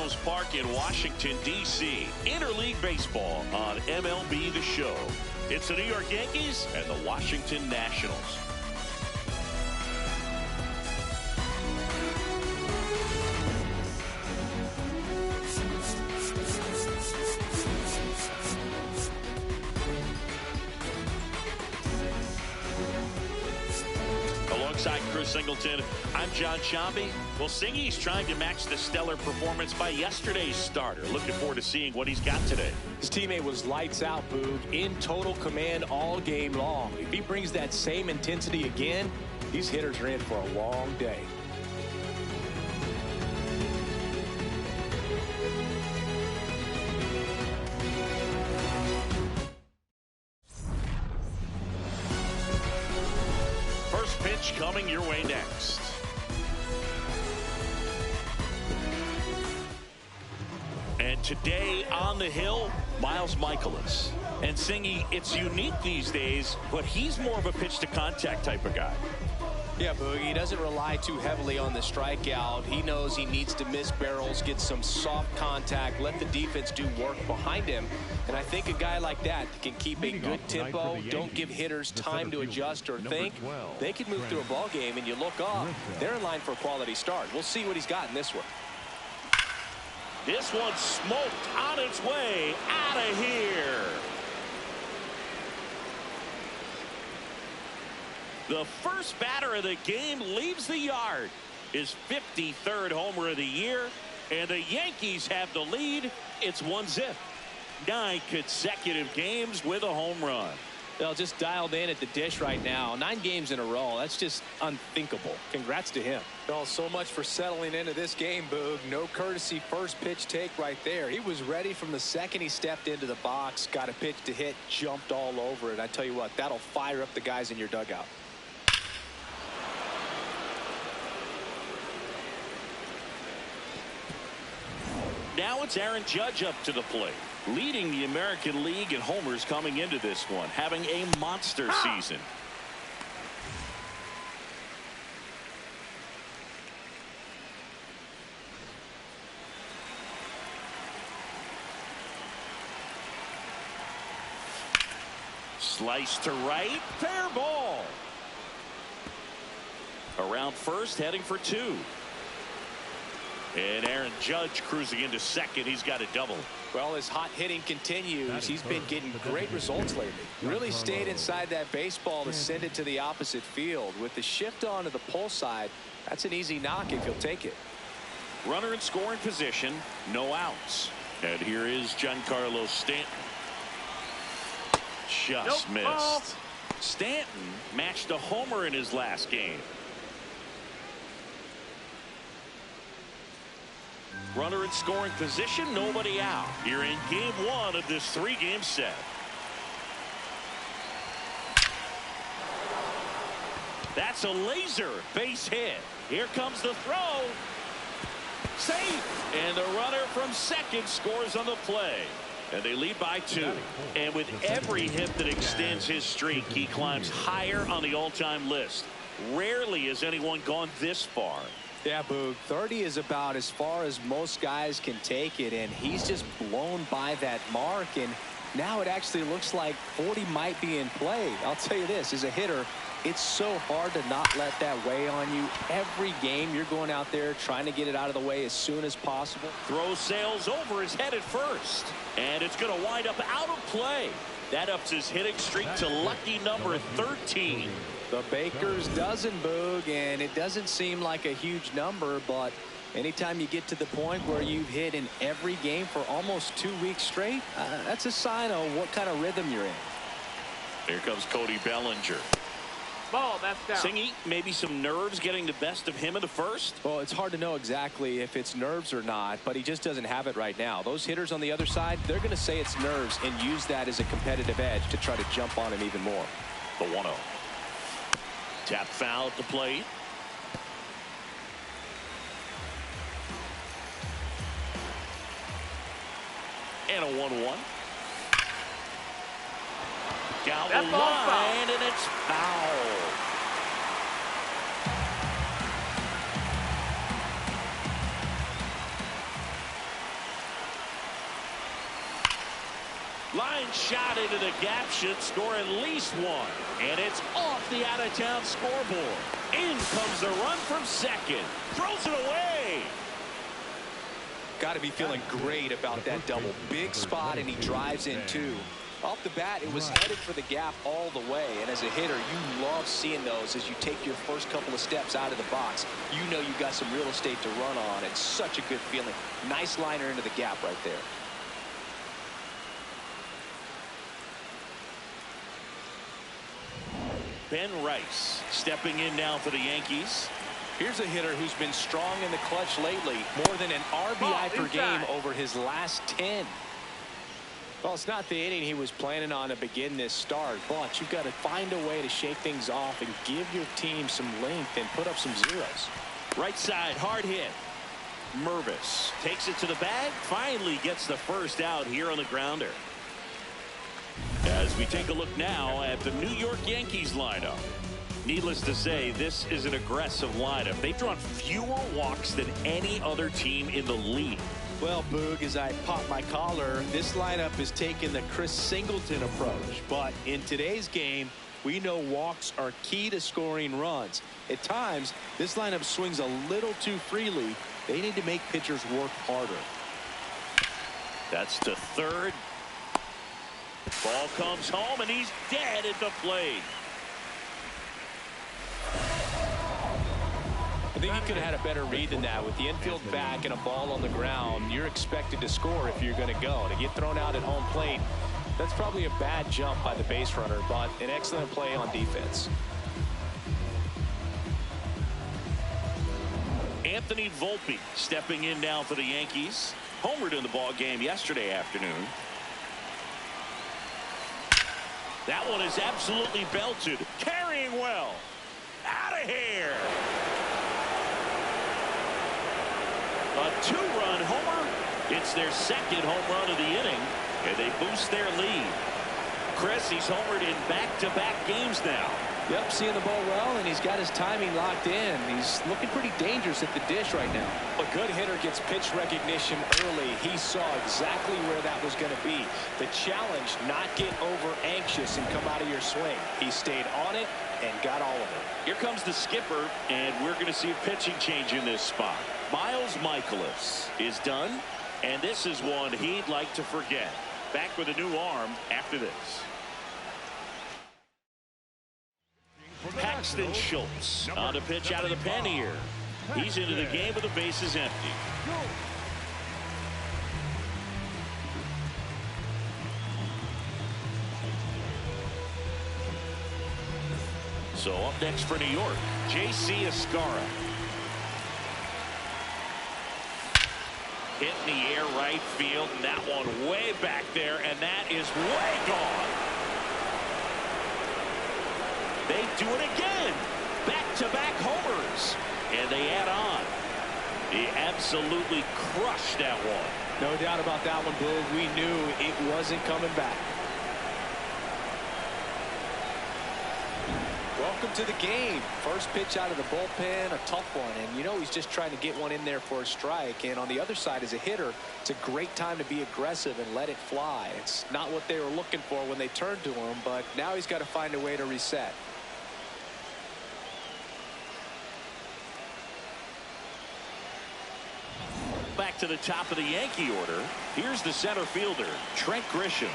Astros Park in Washington, D.C. Interleague Baseball on MLB The Show. It's the New York Yankees and the Washington Nationals. Alongside Chris Singleton, I'm John Shambi. Well, Singy's trying to match the stellar performance by yesterday's starter. Looking forward to seeing what he's got today. His teammate was lights out, Boog, in total command all game long. If he brings that same intensity again, these hitters are in for a long day. Pitch coming your way next. And today on the hill, Miles Mikolas. And Singy, it's unique these days, but he's more of a pitch to contact type of guy. Yeah, Boogie, he doesn't rely too heavily on the strikeout. He knows he needs to miss barrels, get some soft contact, let the defense do work behind him. And I think a guy like that can keep a good tempo, don't give hitters time to adjust or think. They can move through a ball game, and you look off, they're in line for a quality start. We'll see what he's got in this one. This one smoked on its way out of here. The first batter of the game leaves the yard. His 53rd homer of the year, and the Yankees have the lead. It's 1-0. 9 consecutive games with a home run. They'll just dialed in at the dish right now. 9 games in a row. That's just unthinkable. Congrats to him. Well, so much for settling into this game, Boog. No courtesy first pitch take right there. He was ready from the second he stepped into the box, got a pitch to hit, jumped all over it. I tell you what, that'll fire up the guys in your dugout. Now it's Aaron Judge up to the plate, leading the American League in homers coming into this one, having a monster season. Slice to right, fair ball. Around first, heading for 2. And Aaron Judge cruising into second. He's got a double. Well, his hot hitting continues. He's been getting great results lately. Really stayed inside that baseball to send it to the opposite field. With the shift on to the pull side, that's an easy knock if he'll take it. Runner in scoring position, no outs. And here is Giancarlo Stanton. Just missed. Stanton matched a homer in his last game. Runner in scoring position, nobody out. You're in game 1 of this 3-game set. That's a laser base hit. Here comes the throw. Safe. And the runner from second scores on the play. And they lead by 2. And with every hit that extends his streak, he climbs higher on the all-time list. Rarely has anyone gone this far. Yeah, Boog, 30 is about as far as most guys can take it, and he's just blown by that mark, and now it actually looks like 40 might be in play. I'll tell you this, as a hitter, it's so hard to not let that weigh on you. Every game you're going out there trying to get it out of the way as soon as possible. Throw sails over his head at first, and it's going to wind up out of play. That ups his hitting streak to lucky number 13. The Baker's dozen, Boog, and it doesn't seem like a huge number, but anytime you get to the point where you've hit in every game for almost 2 weeks straight, that's a sign of what kind of rhythm you're in. Here comes Cody Bellinger. Ball, that's down. Singy, maybe some nerves getting the best of him in the first? Well, it's hard to know exactly if it's nerves or not, but he just doesn't have it right now. Those hitters on the other side, they're going to say it's nerves and use that as a competitive edge to try to jump on him even more. The 1-0. Tap foul at the plate. And a 1-1. Down the line, and it's foul. Line shot into the gap should score at least one. And it's off the out-of-town scoreboard. In comes the run from second. Throws it away. Got to be feeling great about that double. Big spot, and he drives in two. Off the bat, it was headed for the gap all the way. And as a hitter, you love seeing those as you take your first couple of steps out of the box. You know you've got some real estate to run on. It's such a good feeling. Nice liner into the gap right there. Ben Rice stepping in now for the Yankees. Here's a hitter who's been strong in the clutch lately. More than an RBI per game over his last 10. Well, it's not the inning he was planning on to begin this start, but you've got to find a way to shake things off and give your team some length and put up some zeros. Right side, hard hit. Mervis takes it to the bag, finally gets the first out here on the grounder. As we take a look now at the New York Yankees lineup. Needless to say, this is an aggressive lineup. They've drawn fewer walks than any other team in the league. Well, Boog, as I pop my collar, this lineup is taking the Chris Singleton approach. But in today's game, we know walks are key to scoring runs. At times, this lineup swings a little too freely. They need to make pitchers work harder. That's to third. Ball comes home, and he's dead at the plate. I think he could have had a better read than that. With the infield back and a ball on the ground, you're expected to score if you're going to go. To get thrown out at home plate, that's probably a bad jump by the base runner, but an excellent play on defense. Anthony Volpe stepping in now for the Yankees. Homered in the ball game yesterday afternoon. That one is absolutely belted. Carrying well. Out of here. A two-run homer. It's their second home run of the inning, and they boost their lead. Chris, he's homered in back-to-back games now. Yep, seeing the ball well, and he's got his timing locked in. He's looking pretty dangerous at the dish right now. A good hitter gets pitch recognition early. He saw exactly where that was going to be. The challenge, not get over anxious and come out of your swing. He stayed on it and got all of it. Here comes the skipper, and we're going to see a pitching change in this spot. Miles Mikolas is done, and this is one he'd like to forget. Back with a new arm after this. Paxton Schultz on the pitch out of the pen here. He's into the game with the bases empty. So up next for New York, J.C. Escara. Hit in the air right field, and that one way back there, and that is way gone. They do it again. Back-to-back homers. And they add on. He absolutely crushed that one. No doubt about that one, Boog. We knew it wasn't coming back. Welcome to the game. First pitch out of the bullpen, a tough one. And you know he's just trying to get one in there for a strike. And on the other side, as a hitter, it's a great time to be aggressive and let it fly. It's not what they were looking for when they turned to him, but now he's got to find a way to reset. Back to the top of the Yankee order. Here's the center fielder, Trent Grisham.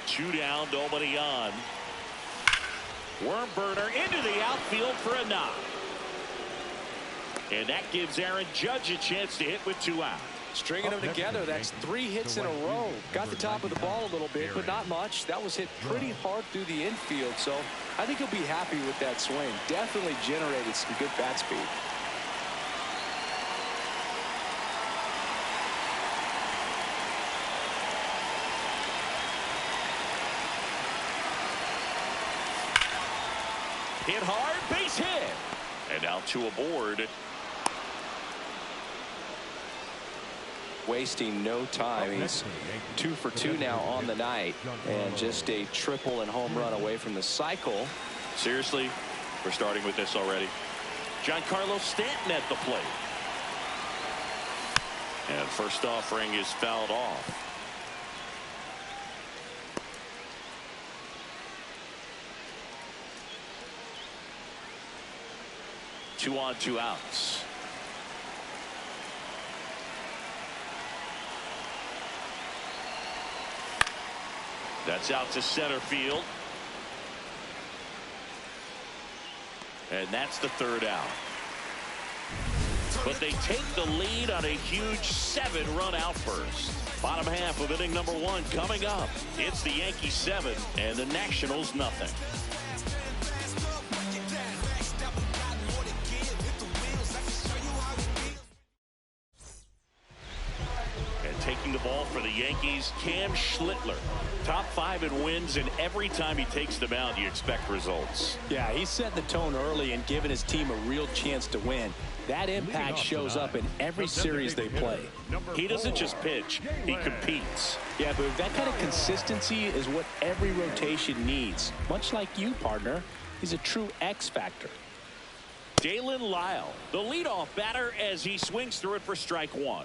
Two down, nobody on. Worm burner into the outfield for a knock. And that gives Aaron Judge a chance to hit with 2 out. Stringing them together, that's 3 hits in a row. Got the top of the ball a little bit, but not much. That was hit pretty hard through the infield, so I think he'll be happy with that swing. Definitely generated some good bat speed. Hit hard, base hit. And now 2 aboard. wasting no time. He's 2 for 2 now on the night, and just a triple and home run away from the cycle. Seriously, we're starting with this already. Giancarlo Stanton at the plate. And first offering is fouled off. Two on, 2 outs. That's out to center field. And that's the 3rd out. But they take the lead on a huge 7-run outburst. Bottom half of inning number 1 coming up. It's the Yankees 7 and the Nationals nothing. Taking the ball for the Yankees, Cam Schlittler. Top 5 in wins, and every time he takes them out, you expect results. Yeah, he's setting the tone early and giving his team a real chance to win. That impact shows up in every series they play. He doesn't just pitch, he competes. Yeah, but that kind of consistency is what every rotation needs. Much like you, partner. He's a true X factor. Dalen Lyle, the leadoff batter, as he swings through it for strike 1.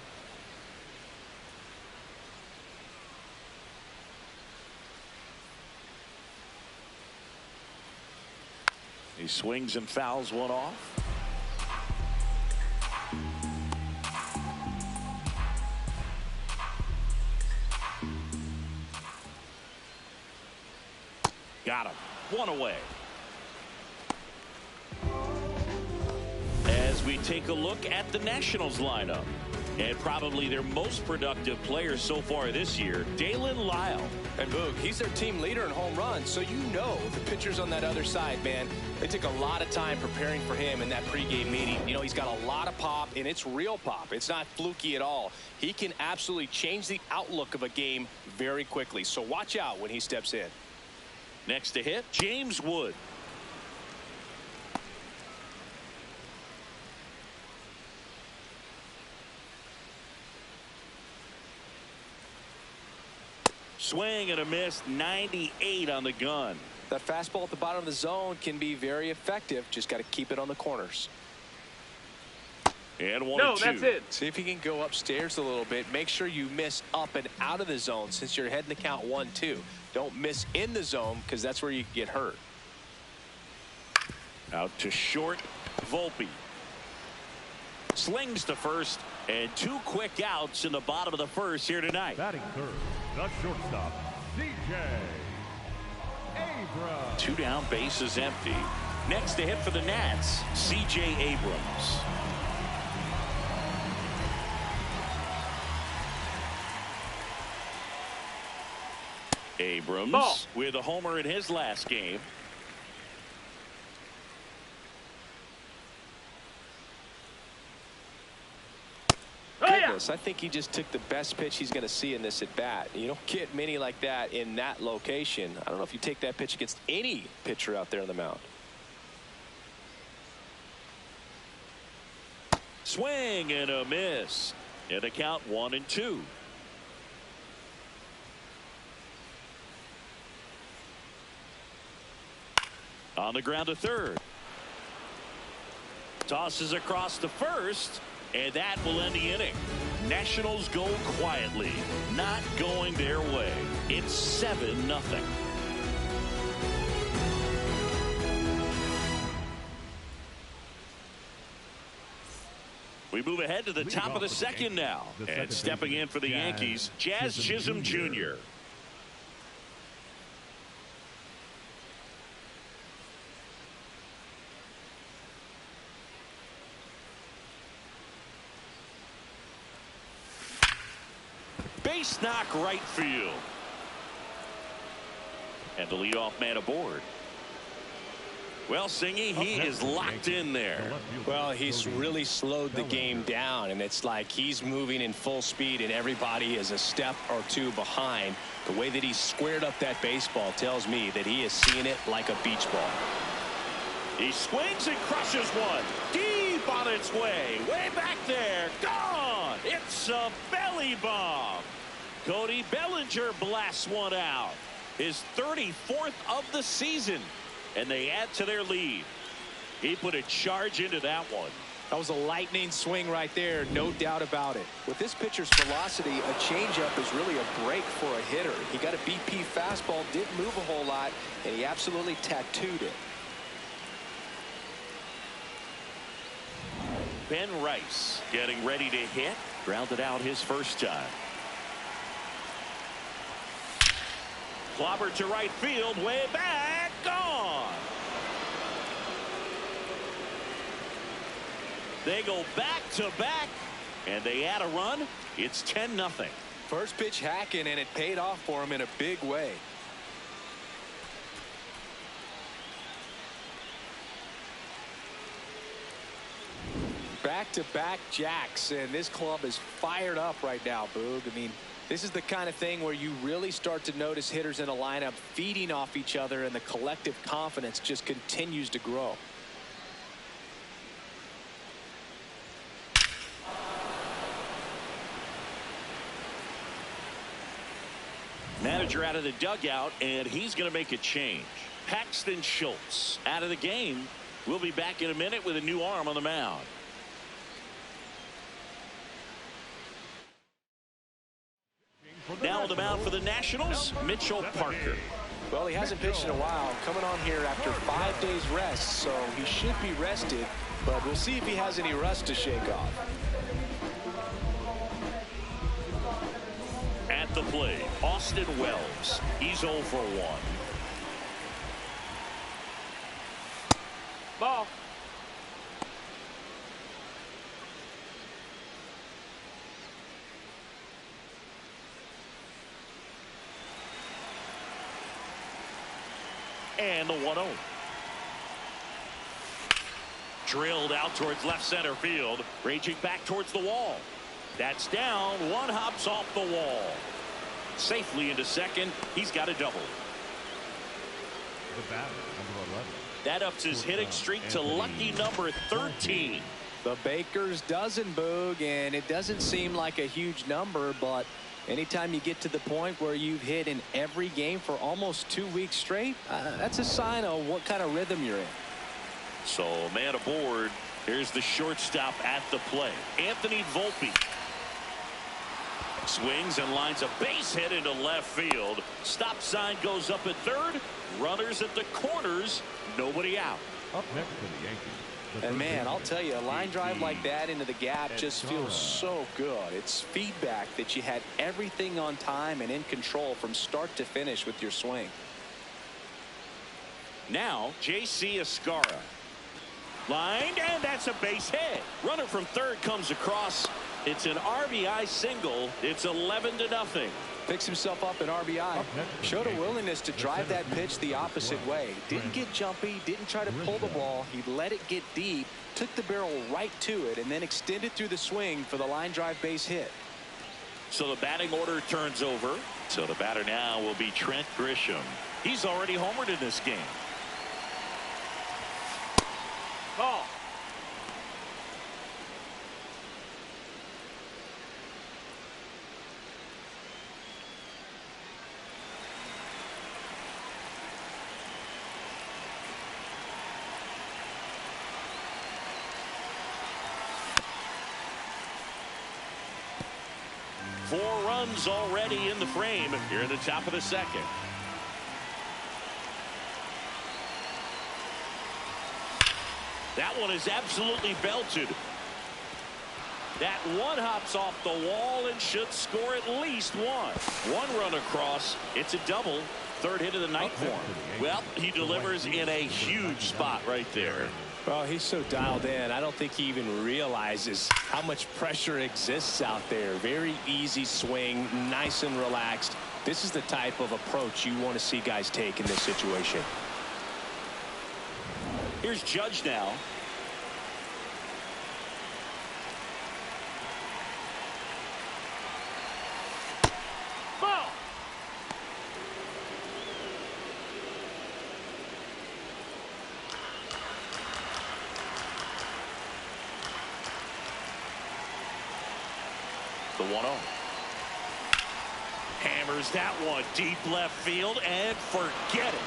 He swings and fouls one off. Got him. 1 away. As we take a look at the Nationals lineup, and probably their most productive player so far this year, Dalen Lyle. And Boog, he's their team leader in home runs, so you know the pitchers on that other side, man, they took a lot of time preparing for him in that pregame meeting. You know, he's got a lot of pop, and it's real pop. It's not fluky at all. He can absolutely change the outlook of a game very quickly, so watch out when he steps in. Next to hit, James Wood. Swing and a miss, 98 on the gun. That fastball at the bottom of the zone can be very effective. Just got to keep it on the corners. And 1-2. No, that's it. See if he can go upstairs a little bit. Make sure you miss up and out of the zone since you're heading the count 1-2. Don't miss in the zone because that's where you get hurt. Out to short, Volpe. Slings to first, and 2 quick outs in the bottom of the first here tonight. Batting third, the shortstop, C.J. Abrams. 2 down, bases empty. Next to hit for the Nats, C.J. Abrams. Abrams Ball. with a homer in his last game. Goodness, I think he just took the best pitch he's going to see in this at bat. You don't get many like that in that location. I don't know if you take that pitch against any pitcher out there on the mound. Swing and a miss. And the count 1-2. On the ground to third. Tosses across to first, and that will end the inning. Nationals go quietly, not going their way. It's 7-0. We move ahead to the top of the second now. And stepping in for the Yankees, Jazz Chisholm Jr. Base knock right field. And the leadoff man aboard. Well, Singy, he is locked in there. Well, he's really slowed the game down, and it's like he's moving in full speed, and everybody is a step or two behind. The way that he squared up that baseball tells me that he is seeing it like a beach ball. He swings and crushes one. Deep on its way. Way back there. Gone. It's Hits a belly bomb. Cody Bellinger blasts one out. His 34th of the season. And they add to their lead. He put a charge into that one. That was a lightning swing right there, no doubt about it. With this pitcher's velocity, a changeup is really a break for a hitter. He got a BP fastball, didn't move a whole lot, and he absolutely tattooed it. Ben Rice getting ready to hit. Grounded out his first time. Clobber to right field, way back, gone. They go back to back, and they add a run. It's 10-0. First pitch hacking, and it paid off for him in a big way. Back-to-back jacks, and this club is fired up right now, Boog. I mean, this is the kind of thing where you really start to notice hitters in a lineup feeding off each other, and the collective confidence just continues to grow. Manager out of the dugout, and he's going to make a change. Paxton Schultz out of the game. We'll be back in a minute with a new arm on the mound. Now on the mound for the Nationals, Mitchell Parker. Well, he hasn't pitched in a while, coming on here after 5 days rest, so he should be rested, but we'll see if he has any rust to shake off. At the plate, Austin Wells. He's 0 for 1. Ball. And the 1-0. Drilled out towards left center field. Raging back towards the wall. That's down. One hops off the wall. Safely into second. He's got a double. The batter, number 11. That ups his hitting streak to lucky number 13. The Baker's dozen, Boog, and it doesn't seem like a huge number, but anytime you get to the point where you've hit in every game for almost 2 weeks straight, that's a sign of what kind of rhythm you're in. So man aboard. Here's the shortstop at the plate, Anthony Volpe. Swings and lines a base hit into left field. Stop sign goes up at third. Runners at the corners. Nobody out. Up next for the Yankees. And man, I'll tell you, a line drive like that into the gap just feels so good. It's feedback that you had everything on time and in control from start to finish with your swing. Now J.C. Escarra. Lined, and that's a base hit. Runner from third comes across. It's an RBI single. It's 11-0. Picks himself up an RBI. Showed a willingness to drive that pitch the opposite way. Didn't get jumpy, didn't try to pull the ball. He let it get deep, took the barrel right to it, and then extended through the swing for the line drive base hit. So the batting order turns over. So the batter now will be Trent Grisham. He's already homered in this game. Ball. Four runs already in the frame here in the top of the second. That one is absolutely belted. That one hops off the wall and should score at least one. One run across. It's a double. Third hit of the night for him. Well, he delivers in a huge spot right there. Well, he's so dialed in. I don't think he even realizes how much pressure exists out there. Very easy swing, nice and relaxed. This is the type of approach you want to see guys take in this situation. Here's Judge now. Ball. 1-0. Hammers that one deep left field and forget it.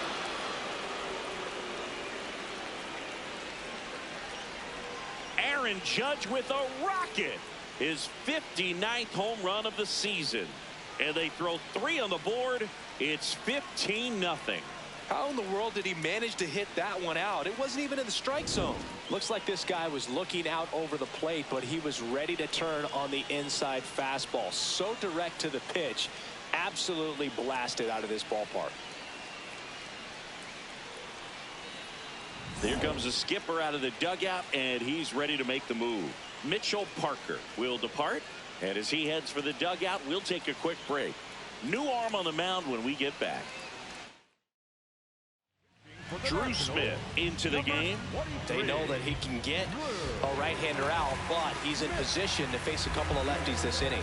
Aaron Judge with a rocket. His 59th home run of the season. And they throw 3 on the board. It's 15-0. How in the world did he manage to hit that one out? It wasn't even in the strike zone. Looks like this guy was looking out over the plate, but he was ready to turn on the inside fastball. So direct to the pitch. Absolutely blasted out of this ballpark. Here comes the skipper out of the dugout, and he's ready to make the move. Mitchell Parker will depart, and as he heads for the dugout, we'll take a quick break. New arm on the mound when we get back. Drew Smith into the game. They know that he can get a right-hander out, but he's in position to face a couple of lefties this inning.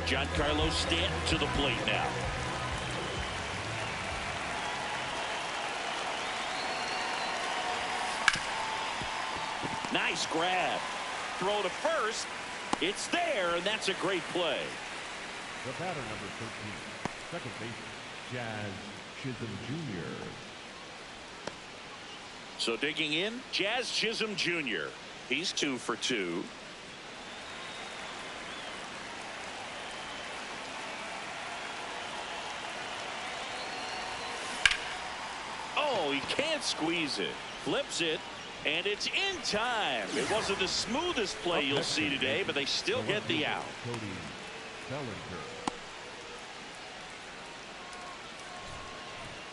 Giancarlo Stanton to the plate now. Nice grab. Throw to first. It's there, and that's a great play. The batter, number 13, second baseman, Jazz Chisholm Jr. So digging in, Jazz Chisholm Jr. He's 2 for 2. Oh, he can't squeeze it. Flips it, and it's in time. It wasn't the smoothest play you'll see today, but they still get the out.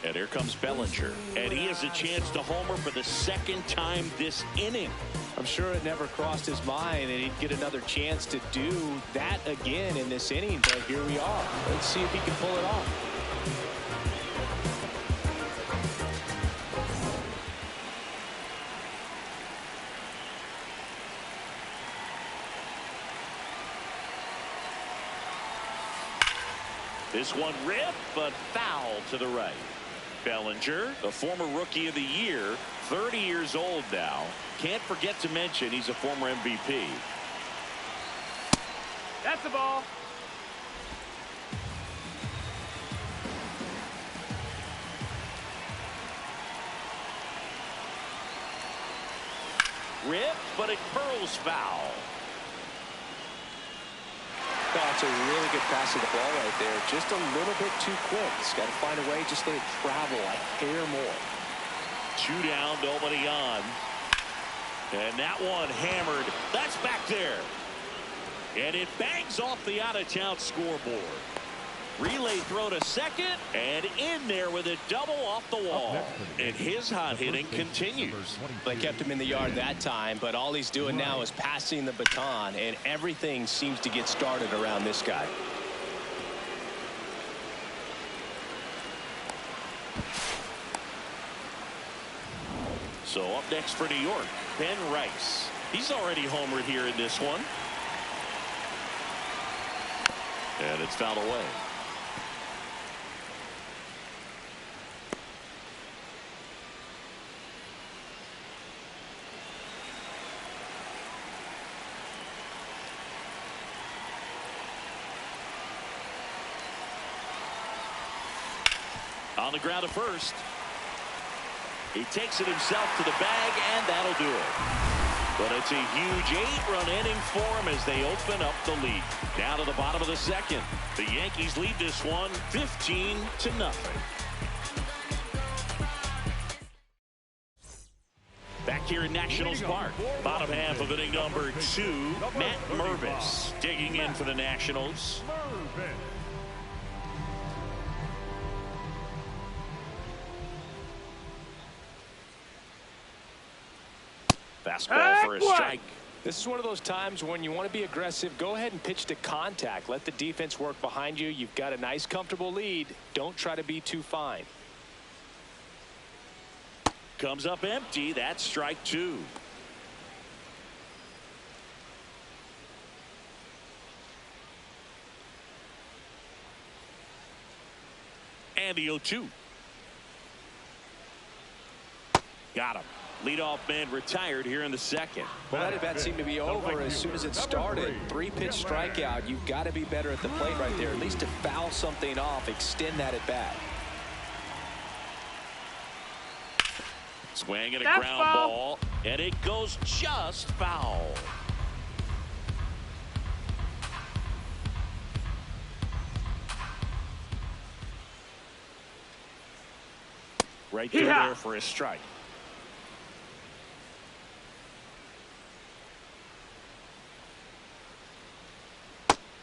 And here comes Bellinger, and he has a chance to homer for the second time this inning. I'm sure it never crossed his mind that he'd get another chance to do that again in this inning, but here we are. Let's see if he can pull it off. This one ripped, but foul to the right. Bellinger, the former Rookie of the Year, 30 years old now. Can't forget to mention he's a former MVP. That's the ball. Ripped, but it curls foul. That's a really good pass of the ball right there. Just a little bit too quick. He's got to find a way just to travel a hair more. 2 down, nobody on. And that one hammered. That's back there. And it bangs off the out-of-town scoreboard. Relay throw to second, and in there with a double off the wall. And his hot hitting continues. They kept him in the yard that time, but all he's doing now is passing the baton, and everything seems to get started around this guy. So up next for New York, Ben Rice. He's already homered here in this one. And it's fouled away. On the ground to first. He takes it himself to the bag, and that'll do it. But it's a huge 8-run inning for him as they open up the lead. Down to the bottom of the second. The Yankees lead this one 15-0. Back here in Nationals Park. Bottom half of inning number 2. Matt Mervis digging in for the Nationals. Fastball for a strike. This is one of those times when you want to be aggressive. Go ahead and pitch to contact. Let the defense work behind you. You've got a nice, comfortable lead. Don't try to be too fine. Comes up empty. That's strike 2. And the 0-2. Got him. Leadoff man retired here in the second. Well, that at-bat seemed to be over as soon as it started. 3-pitch strikeout. You've got to be better at the plate right there, at least to foul something off, extend that at-bat. Swing and a ground ball, and it goes just foul. Right through there for a strike.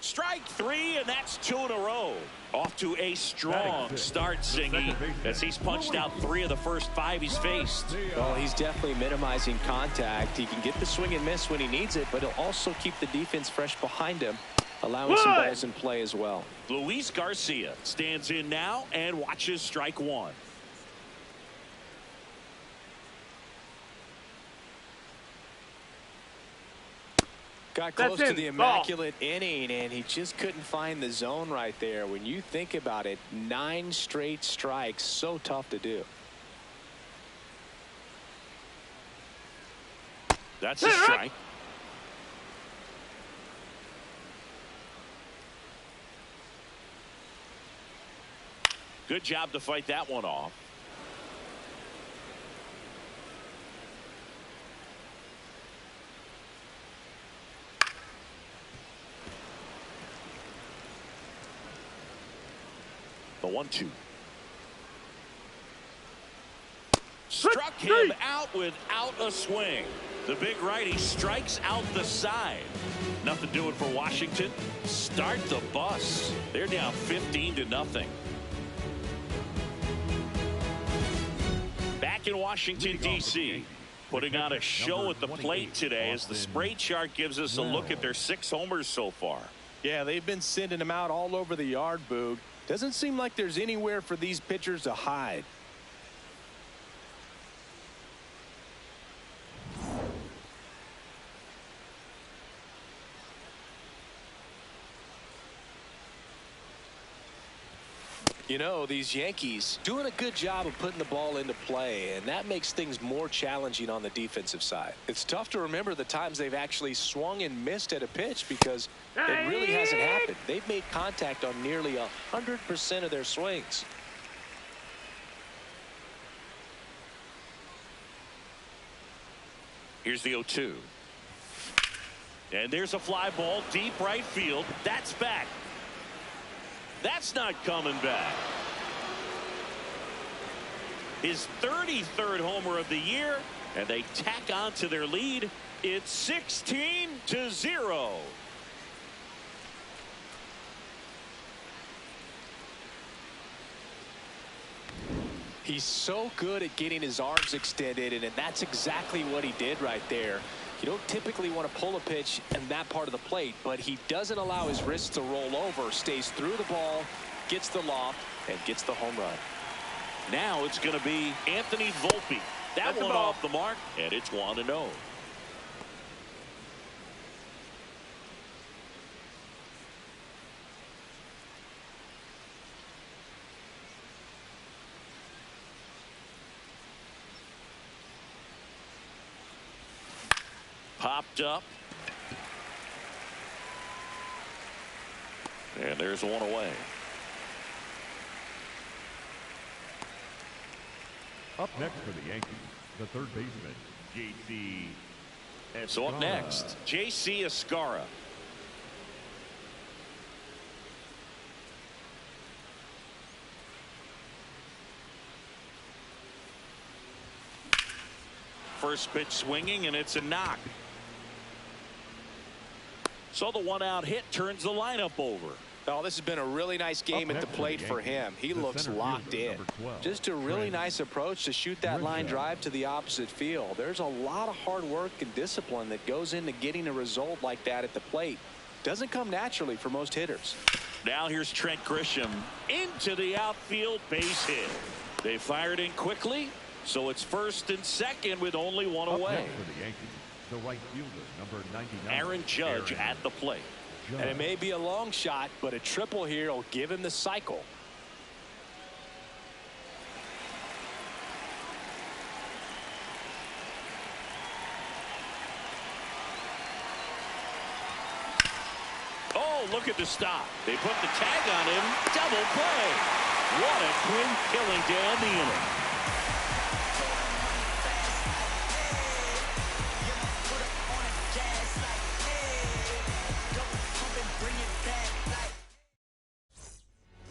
Strike 3, and that's 2 in a row. Off to a strong start, Zingy, as he's punched out 3 of the first 5 he's faced. Well, he's definitely minimizing contact. He can get the swing and miss when he needs it, but he'll also keep the defense fresh behind him, allowing some balls in play as well. Luis Garcia stands in now and watches strike 1. Got close to the immaculate inning, and he just couldn't find the zone right there. When you think about it, 9 straight strikes, so tough to do. That's a strike. Good job to fight that one off. The 1-2. Struck him out without a swing. The big righty strikes out the side. Nothing doing for Washington. Start the bus. They're down 15-0. Back in Washington, D.C., putting on a show at the plate today as the spray chart gives us a look at their 6 homers so far. Yeah, they've been sending them out all over the yard, Boog. Doesn't seem like there's anywhere for these pitchers to hide. You know, these Yankees doing a good job of putting the ball into play, and that makes things more challenging on the defensive side. It's tough to remember the times they've actually swung and missed at a pitch because it really hasn't happened. They've made contact on nearly 100% of their swings. Here's the 0-2. And there's a fly ball deep right field. That's back. That's not coming back. His 33rd homer of the year, and they tack on to their lead. It's 16-0. He's so good at getting his arms extended, and that's exactly what he did right there. You don't typically want to pull a pitch in that part of the plate, but he doesn't allow his wrists to roll over, stays through the ball, gets the loft, and gets the home run. Now it's going to be Anthony Volpe. That one off the mark, and it's 1-0. Popped up. And there's one away. Up next for the Yankees, the third baseman, J.C. So up next, J.C. Escara. First pitch swinging, and it's a knock. So the 1-out hit turns the lineup over. Oh, this has been a really nice game at the plate for him. He looks locked in. Just a really nice approach to shoot that line drive to the opposite field. There's a lot of hard work and discipline that goes into getting a result like that at the plate. Doesn't come naturally for most hitters. Now here's Trent Grisham into the outfield, base hit. They fired in quickly, so it's first and second with only one away. For the Yankees, the right fielder, number 99. Aaron Judge at the plate. And it may be a long shot, but a triple here will give him the cycle. look at the stop. They put the tag on him. Double play. What a quick killing to end the inning.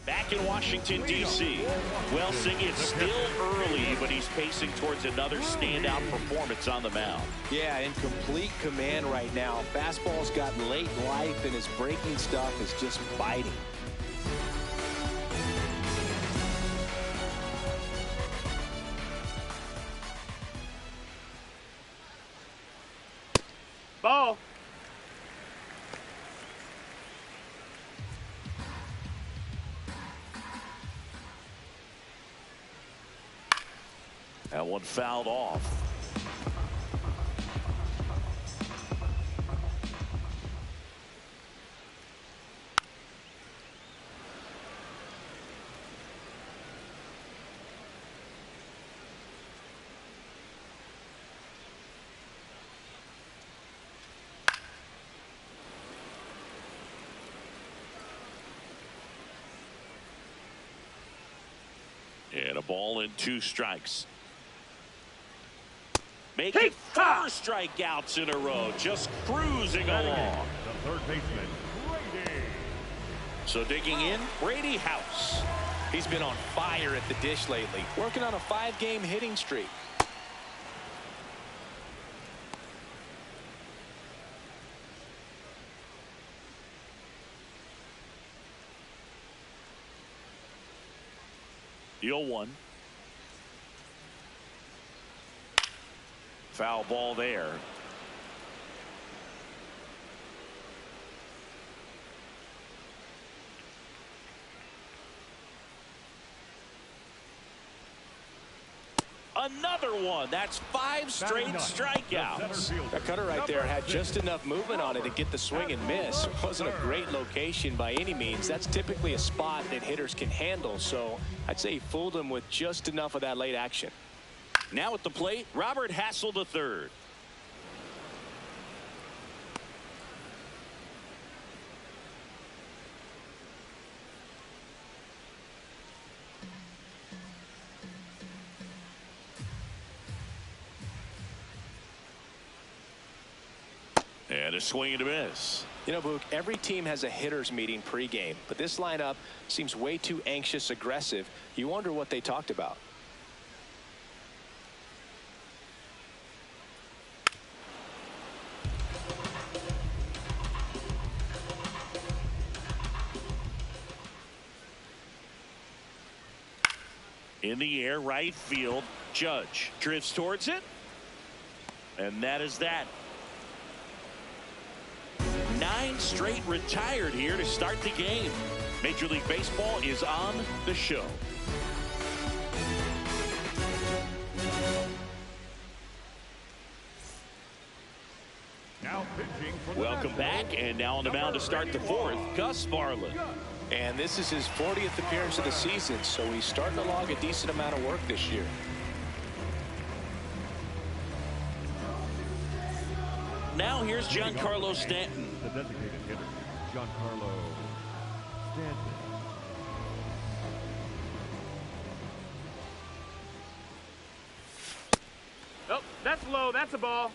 Back in Washington, D.C. Well, Siggy, it's still early, but he's pacing towards another standout performance on the mound. Yeah, in complete command right now. Fastball's got late life, and his breaking stuff is just biting. Ball. That one fouled off. And a ball and 2 strikes. Making 4 strikeouts in a row, just cruising along. The third baseman, Brady. So digging in, Brady House. He's been on fire at the dish lately, working on a 5-game hitting streak. The 0-1. Foul ball there. Another one. That's 5 straight strikeouts. That cutter right there had just enough movement on it to get the swing and miss. It wasn't a great location by any means. That's typically a spot that hitters can handle, so I'd say he fooled him with just enough of that late action. Now at the plate, Robert Hassel III. And a swing and a miss. You know, Boog, every team has a hitters meeting pregame, but this lineup seems way too anxious aggressive. You wonder what they talked about. In the air, right field. Judge drifts towards it. And that is that. 9 straight retired here to start the game. Major League Baseball is on the show. Now pitching for the Welcome back, and now on the mound to start the 4th, Gus Varland. And this is his 40th appearance of the season, so he's starting to log a decent amount of work this year. Now here's Giancarlo Stanton. The designated hitter, Giancarlo Stanton. Oh, that's low. That's a ball.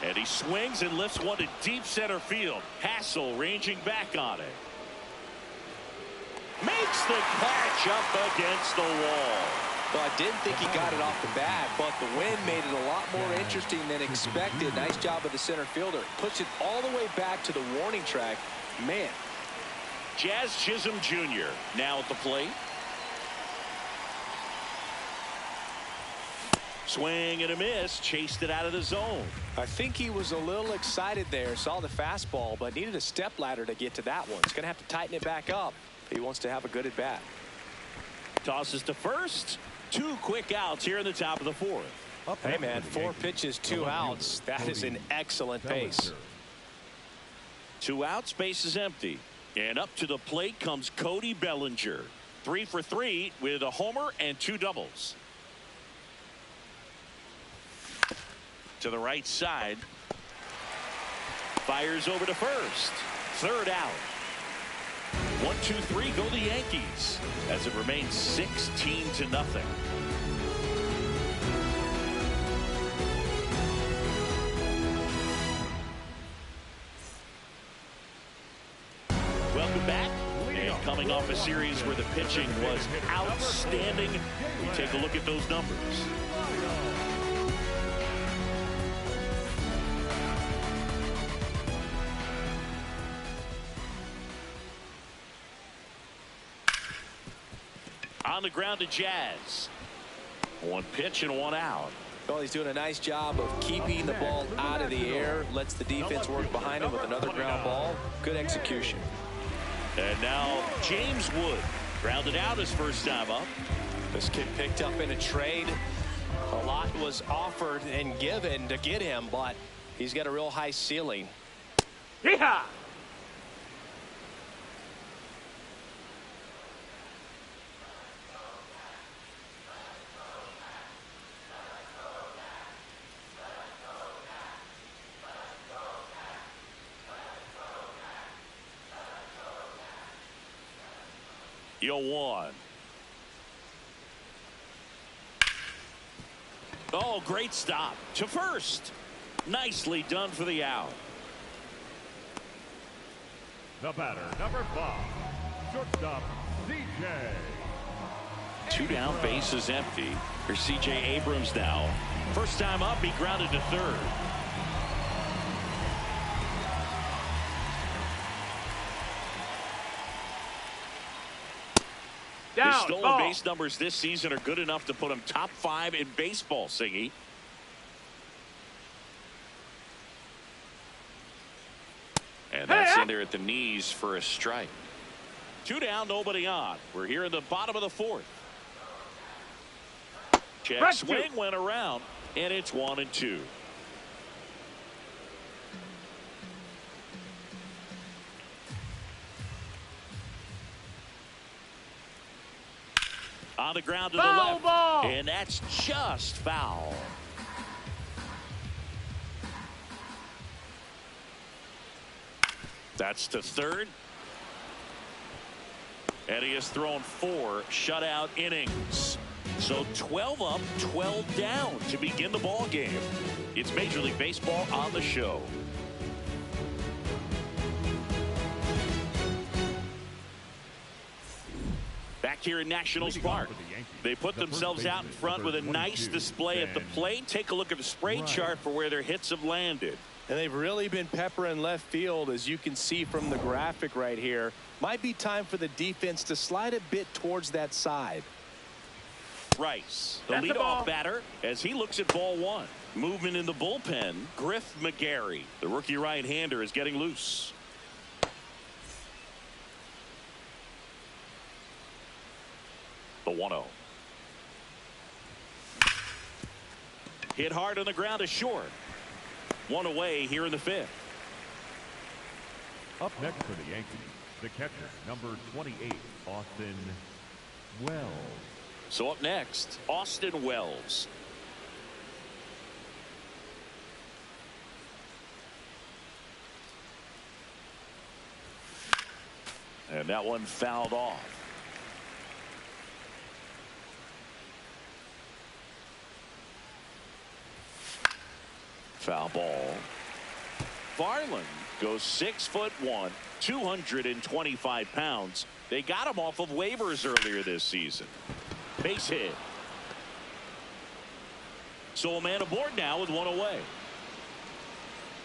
And he swings and lifts one to deep center field. Hassel ranging back on it. Makes the catch up against the wall. Well, I didn't think he got it off the bat, but the wind made it a lot more interesting than expected. Nice job of the center fielder. Puts it all the way back to the warning track. Man. Jazz Chisholm Jr. now at the plate. Swing and a miss. Chased it out of the zone. I think he was a little excited there. Saw the fastball, but needed a step ladder to get to that one. He's going to have to tighten it back up. He wants to have a good at bat. Tosses to first. 2 quick outs here in the top of the 4th. Hey, man, 4 pitches, 2 outs. That is an excellent pace. 2 outs, base is empty. And up to the plate comes Cody Bellinger. 3 for 3 with a homer and 2 doubles. to the right side. Fires over to first. Third out. 1-2-3 go the Yankees as it remains 16-0. Welcome back. And coming off a series where the pitching was outstanding, we take a look at those numbers. On the ground to Jazz. One pitch and one out. Well, he's doing a nice job of keeping the ball out of the air. Lets the defense work behind him with another ground ball. Good execution. And now James Wood grounded out his first time up. This kid picked up in a trade. A lot was offered and given to get him, but he's got a real high ceiling. Yeehaw! Yo one. Oh, great stop to first. Nicely done for the out. The batter, number 5, shortstop, C.J. Two down, bases empty. Here's C.J. Abrams now. First time up, he grounded to third. Down, His stolen ball. base numbers this season are good enough to put him top 5 in baseball, Siggy. And that's in there at the knees for a strike. 2 down, nobody on. We're here in the bottom of the 4th. Check swing went around, and it's 1-2. On the ground to the left. Ball. And that's just foul. That's to third. And he has thrown 4 shutout innings. So 12 up, 12 down to begin the ball game. It's Major League Baseball on the show. Back here in Nationals Park, they put themselves out in front with a nice display at the plate. Take a look at the spray chart for where their hits have landed. And they've really been peppering left field, as you can see from the graphic right here. Might be time for the defense to slide a bit towards that side. Rice, the That's the leadoff ball. batter, as he looks at ball 1. Movement in the bullpen. Griff McGarry, the rookie right-hander, is getting loose. The 1-0. Hit hard on the ground to short. 1 away here in the 5th. Up next for the Yankees, the catcher, number 28, Austin Wells. So up next, Austin Wells. And that one fouled off. Foul ball. Varland goes 6'1", 225 pounds. They got him off of waivers earlier this season. Base hit. So a man aboard now with 1 away.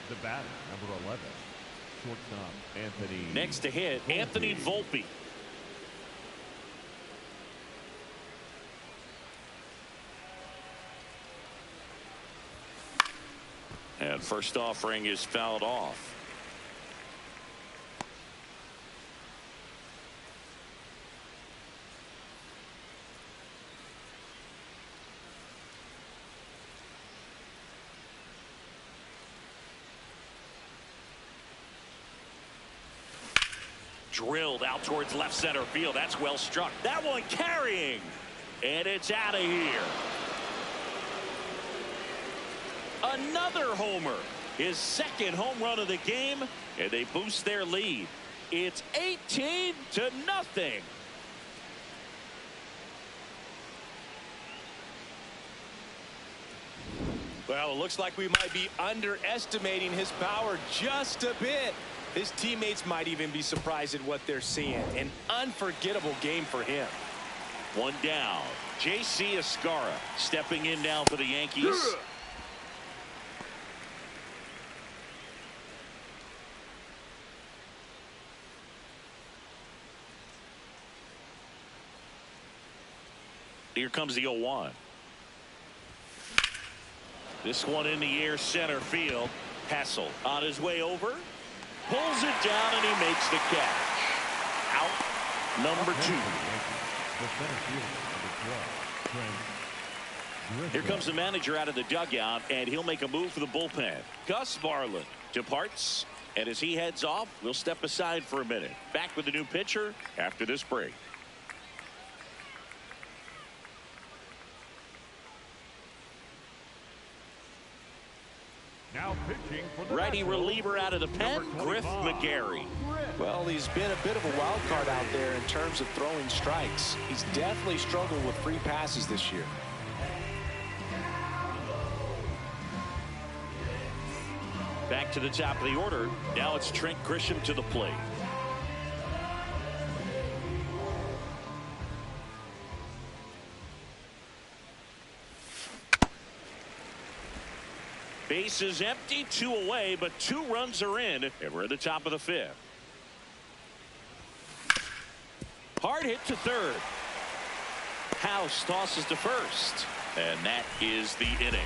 The batter, number 11, shortstop, Anthony. Next to hit, Anthony Volpe. And first offering is fouled off. Drilled out towards left center field. That's well struck. That one carrying. And it's out of here. A another homer. His second home run of the game, and they boost their lead. It's 18-0. Well, it looks like we might be underestimating his power just a bit. His teammates might even be surprised at what they're seeing. An unforgettable game for him. One down. J.C. Escarra stepping in now for the Yankees. Here comes the 0-1. This one in the air, center field. Hassel on his way over. Pulls it down, and he makes the catch. Out number 2. Here comes the manager out of the dugout, and he'll make a move for the bullpen. Gus Varland departs, and as he heads off, we'll step aside for a minute. Back with the new pitcher after this break. Now pitching for the Righty Nationals, reliever out of the pen, Griff McGarry. Well, he's been a bit of a wild card out there in terms of throwing strikes. He's definitely struggled with free passes this year. Back to the top of the order. Now it's Trent Grisham to the plate. Base is empty, 2 away, but 2 runs are in, and we're at the top of the 5th. Hard hit to third. House tosses to first, and that is the inning.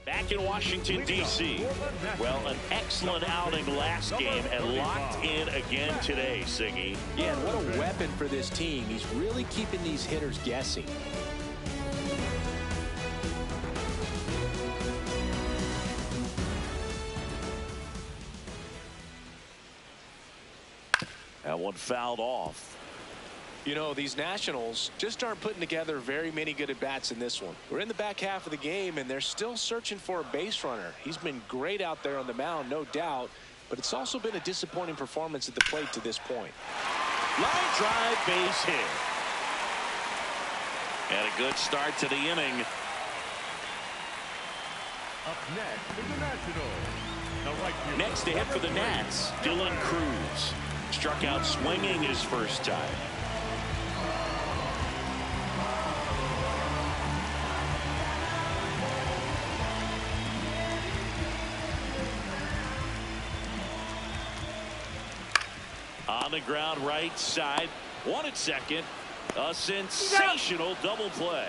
Back in Washington, D.C. Well, an excellent outing last game and locked in again today, Siggy. Yeah, and what a weapon for this team. He's really keeping these hitters guessing. That one fouled off. You know, these Nationals just aren't putting together very many good at-bats in this one. We're in the back half of the game, and they're still searching for a base runner. He's been great out there on the mound, no doubt, but it's also been a disappointing performance at the plate to this point. Line drive, base hit. And a good start to the inning. Up next is the Nationals. Next to hit for the Nats, Dylan Cruz. Struck out swinging his first time. On the ground right side, one at second. A sensational double play.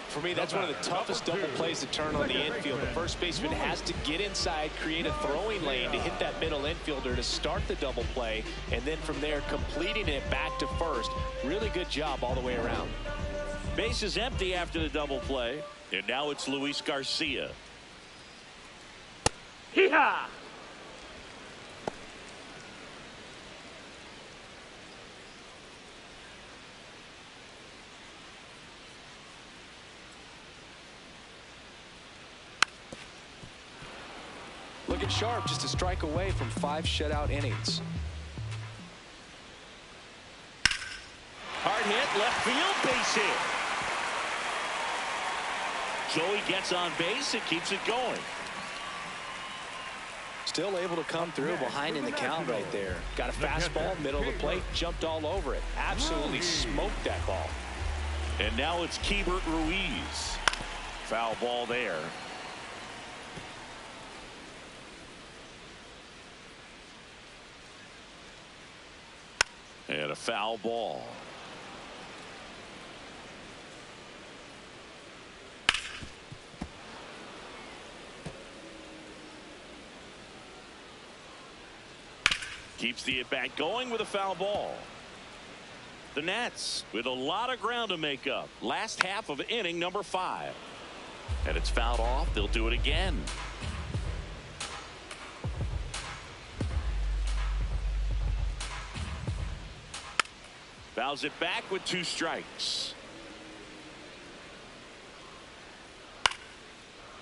For me, that's one of the toughest double plays to turn on the infield. The first baseman has to get inside, create a throwing lane to hit that middle infielder to start the double play, and then from there completing it back to first. Really good job all the way around. Base is empty after the double play, and now it's Luis Garcia. Hee-haw! Looking sharp, just a strike away from 5 shutout innings. Hard hit, left field, base hit. Joey gets on base and keeps it going. Still able to come through behind in the count right there. Got a fastball, middle of the plate, jumped all over it. Absolutely smoked that ball. And now it's Keibert Ruiz. Foul ball there. And a foul ball. Keeps the at-bat going with a foul ball. The Nats with a lot of ground to make up. Last half of inning number 5. And it's fouled off. They'll do it again. Fouls it back with 2 strikes.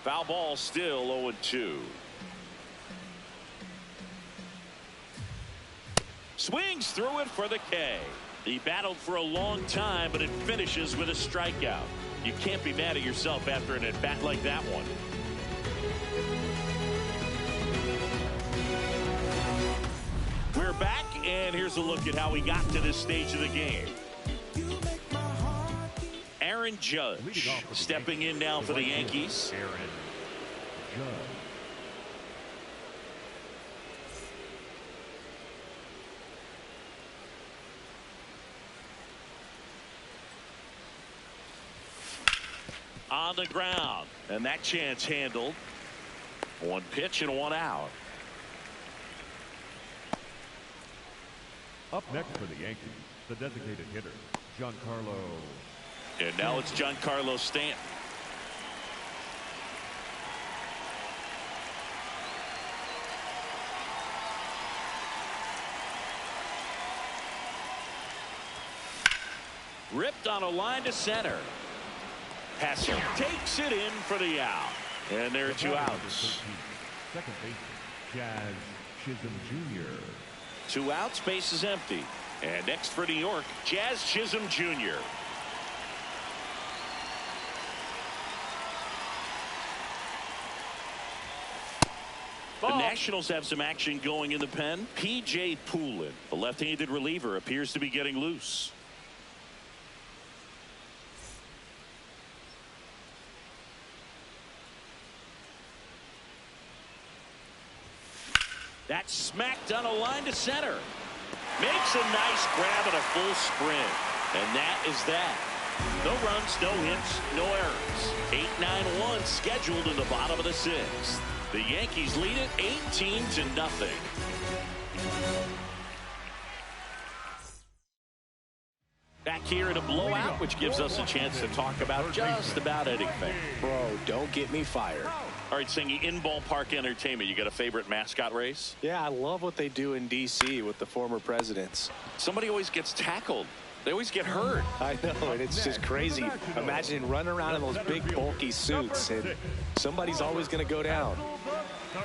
Foul ball, still 0-2. Swings through it for the K. He battled for a long time, but it finishes with a strikeout. You can't be mad at yourself after an at-bat like that one. We're back, and here's a look at how we got to this stage of the game. Aaron Judge stepping in now for the Yankees. Aaron Judge. On the ground, and that chance handled. 1 pitch and 1 out. Up next for the Yankees, the designated hitter, Giancarlo. And now it's Giancarlo Stanton. Ripped on a line to center. Passer takes it in for the out. And there are 2 outs. Second baseman, Jazz Chisholm Jr. 2 outs, base is empty. And next for New York, Jazz Chisholm Jr. The Nationals have some action going in the pen. P.J. Poulin, the left-handed reliever, appears to be getting loose. That's smacked on a line to center. Makes a nice grab and a full sprint. And that is that. No runs, no hits, no errors. 8-9-1 scheduled in the bottom of the 6th. The Yankees lead it 18-0. Back here in a blowout, which gives us a chance to talk about just about anything. Bro, don't get me fired. All right, Singy, in ballpark entertainment, you got a favorite mascot race? Yeah, I love what they do in D.C. with the former presidents. Somebody always gets tackled. They always get hurt. I know, and it's just crazy. Imagine running around in those big, bulky suits, and somebody's always going to go down.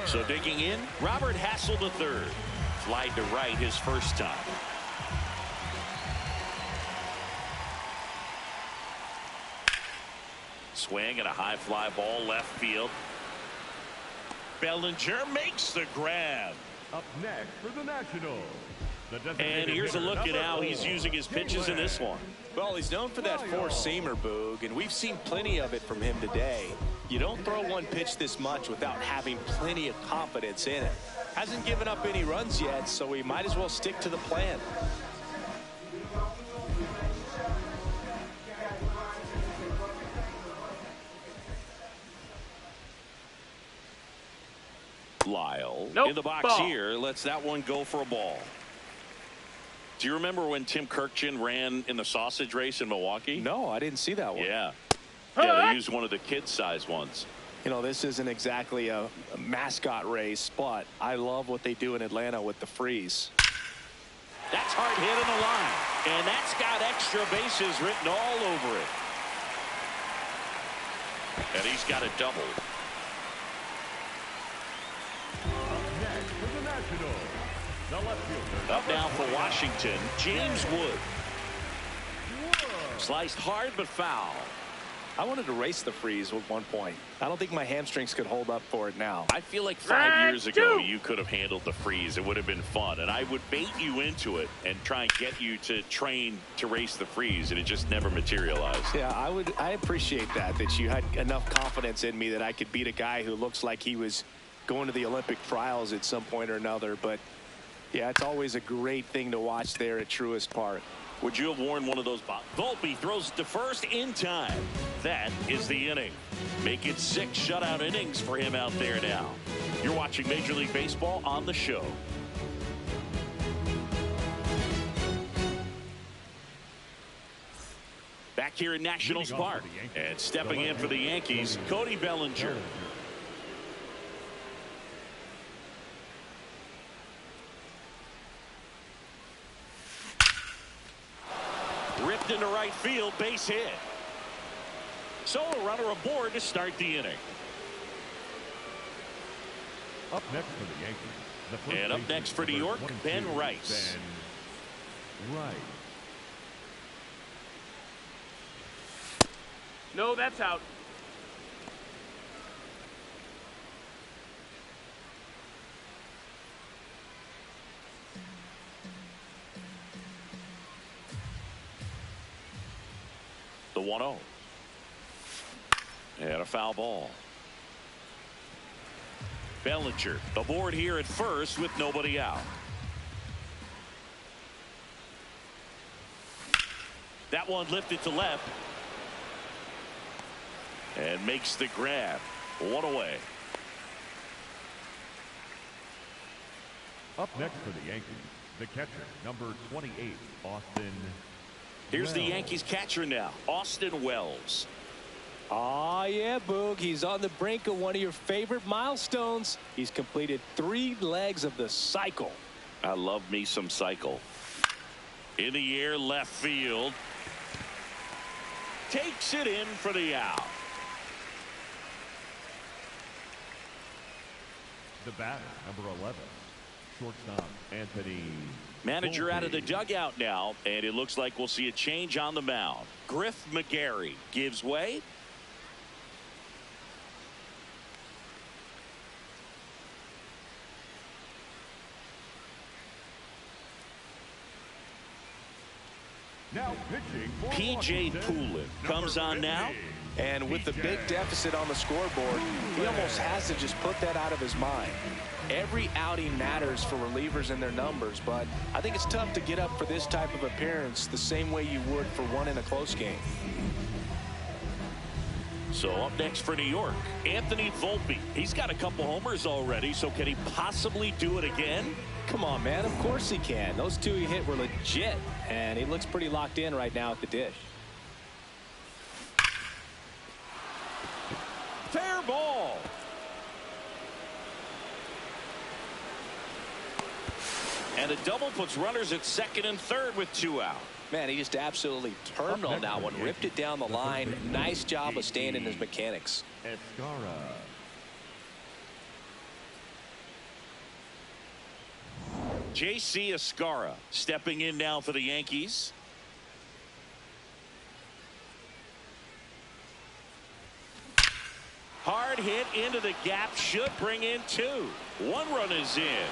So digging in, Robert Hassel III. Flied to right his first time. Swing and a high fly ball left field. Bellinger makes the grab. Up next for the Nationals. And here's a look at how he's using his pitches in this one. Well, he's known for that four-seamer, Boog, and we've seen plenty of it from him today. You don't throw one pitch this much without having plenty of confidence in it. Hasn't given up any runs yet, so we might as well stick to the plan. Lyle in the box ball. here lets that one go for a ball. Do you remember when Tim Kirkchin ran in the sausage race in Milwaukee? No, I didn't see that one. Yeah. Yeah, they used one of the kid-sized ones. You know, this isn't exactly a mascot race, but I love what they do in Atlanta with the freeze. That's hard hit on the line. And that's got extra bases written all over it. And he's got a double. Next for the Nationals, the left fielder. Up now for Washington, James Wood. Sliced hard but foul. I wanted to race the freeze at one point. I don't think my hamstrings could hold up for it now. I feel like 5 years ago you could have handled the freeze. It would have been fun, and I would bait you into it and try and get you to train to race the freeze, and it just never materialized. Yeah, I appreciate that you had enough confidence in me that I could beat a guy who looks like he was going to the Olympic trials at some point or another. But yeah, it's always a great thing to watch there at Truist Park. Would you have worn one of those? Volpe throws to first in time. That is the inning. Make it 6 shutout innings for him out there now. You're watching Major League Baseball on the show. Back here in Nationals Park. And stepping in for the Yankees, Cody Bellinger. Ripped into right field, base hit. So a runner aboard to start the inning. Up next for the Yankees. The first And up baseman, next for New number York, 22, Ben Rice. Ben Rice. No, that's out. The 1-0. And a foul ball. Bellinger aboard here at first with nobody out. That one lifted to left. And makes the grab. One away. Up next for the Yankees, the catcher, number 28, Austin. Here's the Wells. Yankees catcher now, Austin Wells. Oh, yeah, Boog. He's on the brink of one of your favorite milestones. He's completed 3 legs of the cycle. I love me some cycle. In the air, left field. Takes it in for the out. The batter, number 11, shortstop, Anthony. Manager out of the Volpe. dugout now, and it looks like we'll see a change on the mound. Griff McGarry gives way. Now pitching for P.J. Washington, Poulin comes number on now. 50. And with the big deficit on the scoreboard, he almost has to just put that out of his mind. Every outing matters for relievers and their numbers, but I think it's tough to get up for this type of appearance the same way you would for one in a close game. So up next for New York, Anthony Volpe. He's got a couple homers already, so can he possibly do it again? Come on, man. Of course he can. Those 2 he hit were legit, and he looks pretty locked in right now at the dish. Fair ball. And a double puts runners at second and third with 2 out. Man, he just absolutely turned on that one, ripped it down the line. Nice job of staying in his mechanics. Escara. J.C. Escara stepping in now for the Yankees. Hard hit into the gap, should bring in 2. 1 run is in.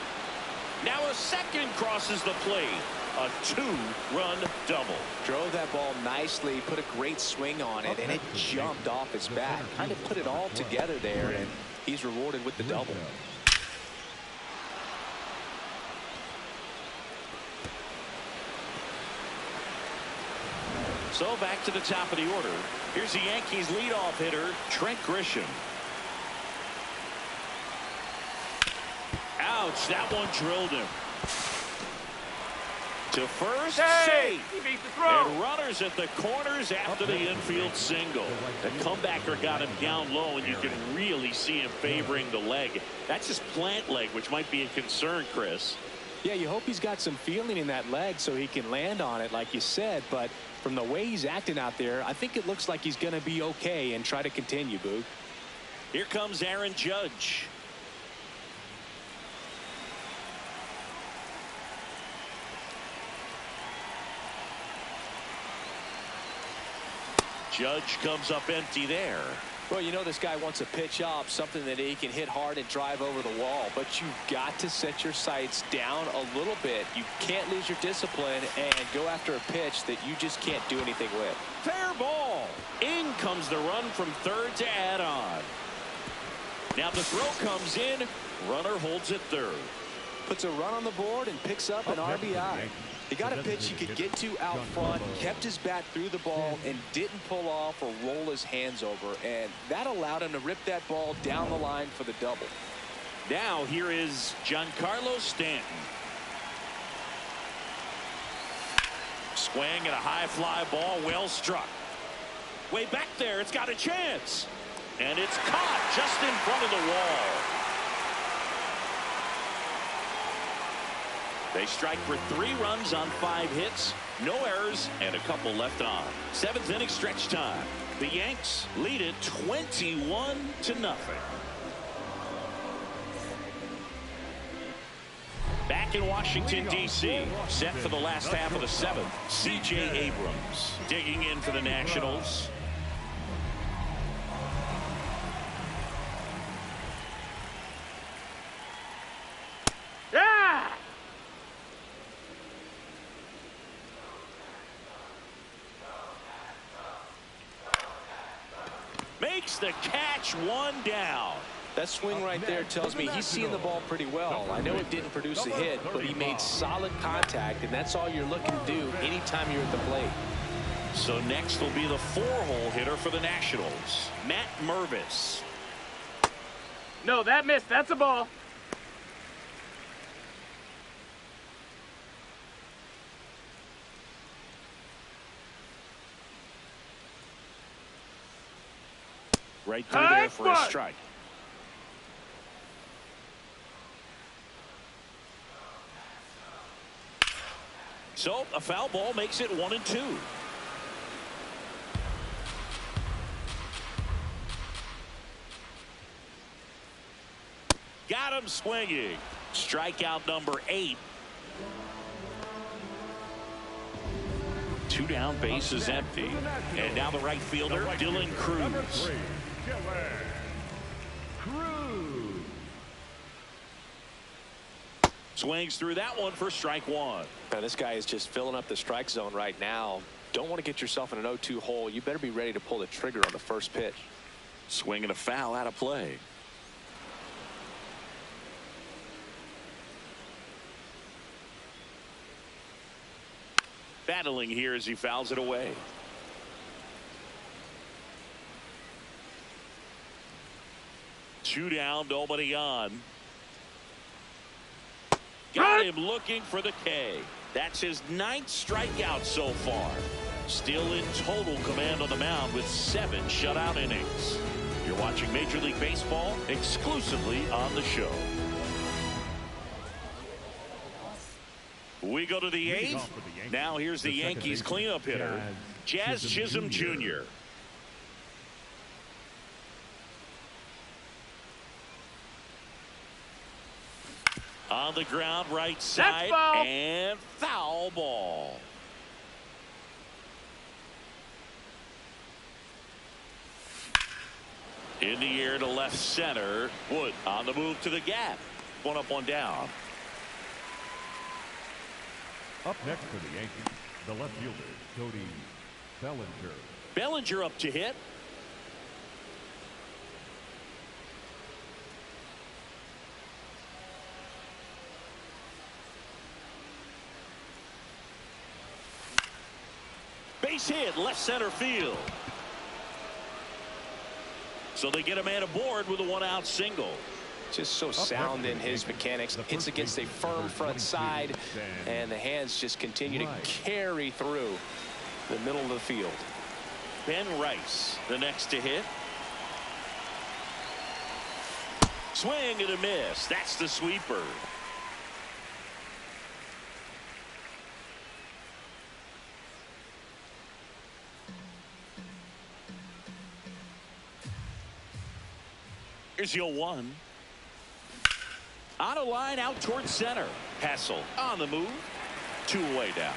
Now a second crosses the plate. A 2-run double. Drove that ball nicely, put a great swing on it, and it jumped off his bat. Kind of put it all together there, and he's rewarded with the double. So back to the top of the order. Here's the Yankees leadoff hitter, Trent Grisham. Ouch, that one drilled him. To first, Hey, safe. he beat the throw. And runners at the corners after the infield single. The comebacker got him down low, and you can really see him favoring the leg. That's his plant leg, which might be a concern, Chris. Yeah, you hope he's got some feeling in that leg so he can land on it, like you said. But from the way he's acting out there, I think it looks like he's going to be okay and try to continue, Boog. Here comes Aaron Judge. Judge comes up empty there. Well, you know this guy wants a pitch up, something that he can hit hard and drive over the wall. But you've got to set your sights down a little bit. You can't lose your discipline and go after a pitch that you just can't do anything with. Fair ball. In comes the run from third to add on. Now the throw comes in. Runner holds at third. Puts a run on the board and picks up an RBI. He got a pitch he could get to out front, kept his bat through the ball, and didn't pull off or roll his hands over. And that allowed him to rip that ball down the line for the double. Now here is Giancarlo Stanton. Swing and a high fly ball, well struck. Way back there, it's got a chance. And it's caught just in front of the wall. They strike for 3 runs on 5 hits, no errors, and a couple left on. 7th inning stretch time. The Yanks lead it 21-0. Back in Washington, D.C., set for the last half of the 7th. C.J. Abrams digging in for the Nationals. Yeah! Makes the catch, 1 down. That swing right there tells me he's seeing the ball pretty well. I know it didn't produce a hit, but he made solid contact, and that's all you're looking to do anytime you're at the plate. So next will be the 4-hole hitter for the Nationals, Matt Mervis. No, that missed. That's a ball. Right through there for a strike. So a foul ball makes it 1-2. Got him swinging. Strikeout number 8. 2 down, base is empty. And now the right fielder, Dylan Cruz. Swings through that one for strike 1. Now, this guy is just filling up the strike zone right now. Don't want to get yourself in an 0-2 hole. You better be ready to pull the trigger on the first pitch. Swing and a foul out of play. Battling here as he fouls it away. Two down, nobody on. Got him looking for the K. That's his 9th strikeout so far. Still in total command on the mound with 7 shutout innings. You're watching Major League Baseball exclusively on the show. We go to the 8th. Now here's the Yankees cleanup hitter, Jazz Chisholm Jr. On the ground, right side, and foul ball. In the air to left center. Wood on the move to the gap. 1 up, 1 down. Up next for the Yankees, the left fielder, Cody Bellinger. Bellinger up to hit. Base hit, left center field. So they get a man aboard with a 1-out single. Just so sound in his mechanics. Hits against a firm front side, and the hands just continue to carry through the middle of the field. Ben Rice, the next to hit. Swing and a miss. That's the sweeper. Here's your 1. On a line out towards center. Hassel on the move. 2 away down.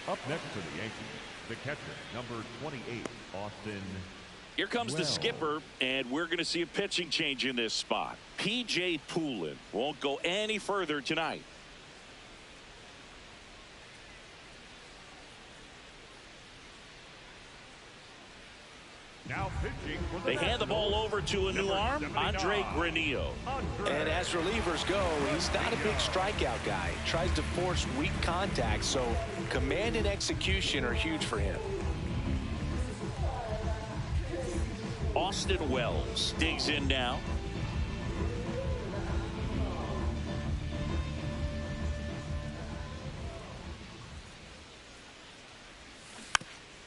Up next for the Yankees, the catcher, number 28, Austin. Here comes the skipper, and we're going to see a pitching change in this spot. P.J. Poulin won't go any further tonight. Now pitching for They hand the ball over to a new arm, Andre Granillo. And as relievers go, he's not a big strikeout guy. Tries to force weak contact, so command and execution are huge for him. Austin Wells digs in now.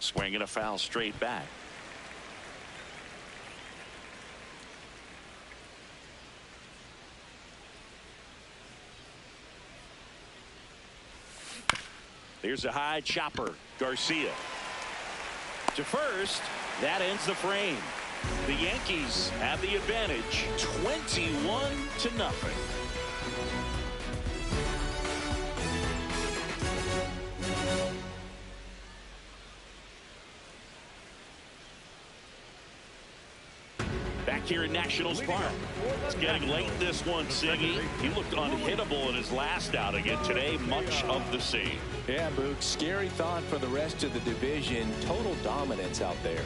Swinging a foul straight back. There's a high chopper. Garcia to first. That ends the frame. The Yankees have the advantage, 21-0. Back here in Nationals Park. It's getting late this one, Siggy. He looked unhittable in his last outing, and today much of the same. Yeah, Boog, scary thought for the rest of the division. Total dominance out there.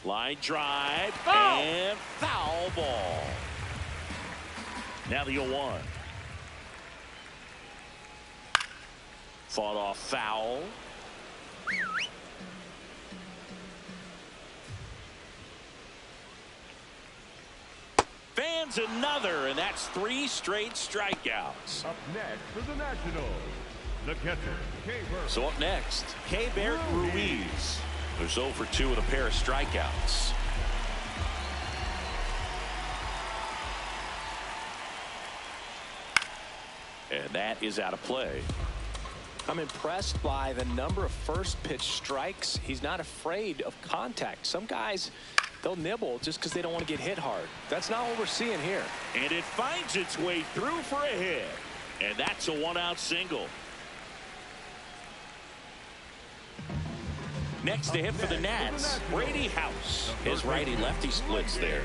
Line drive and foul ball. Now the 0-1. Fought off foul. Fans another, and that's 3 straight strikeouts. Up next for the Nationals, the catcher, K-Bert. So up next, K-Bert Ruiz. There's 0 for 2 with a pair of strikeouts. And that is out of play. I'm impressed by the number of first pitch strikes. He's not afraid of contact. Some guys, they'll nibble just because they don't want to get hit hard. That's not what we're seeing here. And it finds its way through for a hit. And that's a 1-out single. Next to hit for the Nats, Brady House. His righty-lefty splits there.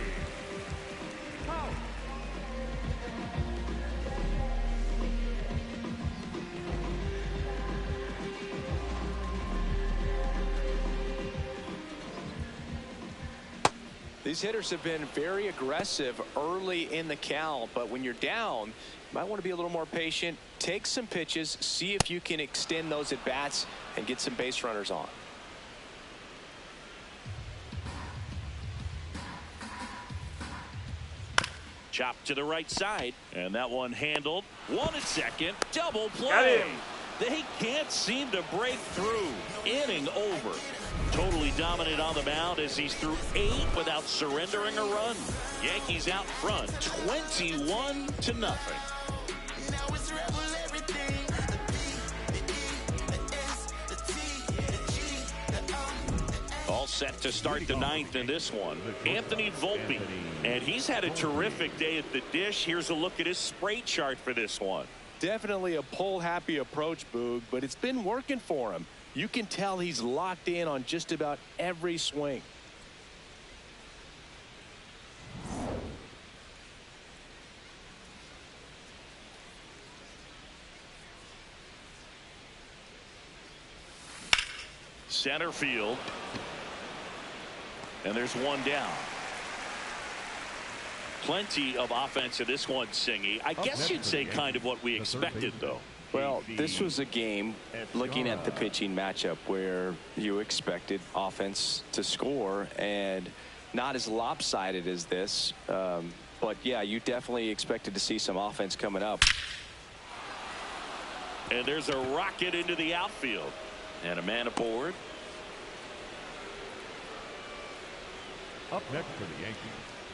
These hitters have been very aggressive early in the count, but when you're down, you might want to be a little more patient. Take some pitches, see if you can extend those at bats and get some base runners on. Chopped to the right side, and that one handled. 1 at second, double play. Got him. They can't seem to break through. Inning over. Totally dominant on the mound as he's through 8 without surrendering a run. Yankees out front, 21-0. All set to start the 9th in this one. Anthony Volpe, and he's had a terrific day at the dish. Here's a look at his spray chart for this one. Definitely a pull-happy approach, Boog, but it's been working for him. You can tell he's locked in on just about every swing. Center field. And there's one down. Plenty of offense in this one, Singy. I guess you'd say kind of what we expected, though. Well, this was a game, looking at the pitching matchup, where you expected offense to score, and not as lopsided as this. But, yeah, you definitely expected to see some offense coming up. And there's a rocket into the outfield. And a man aboard. Up next for the Yankees,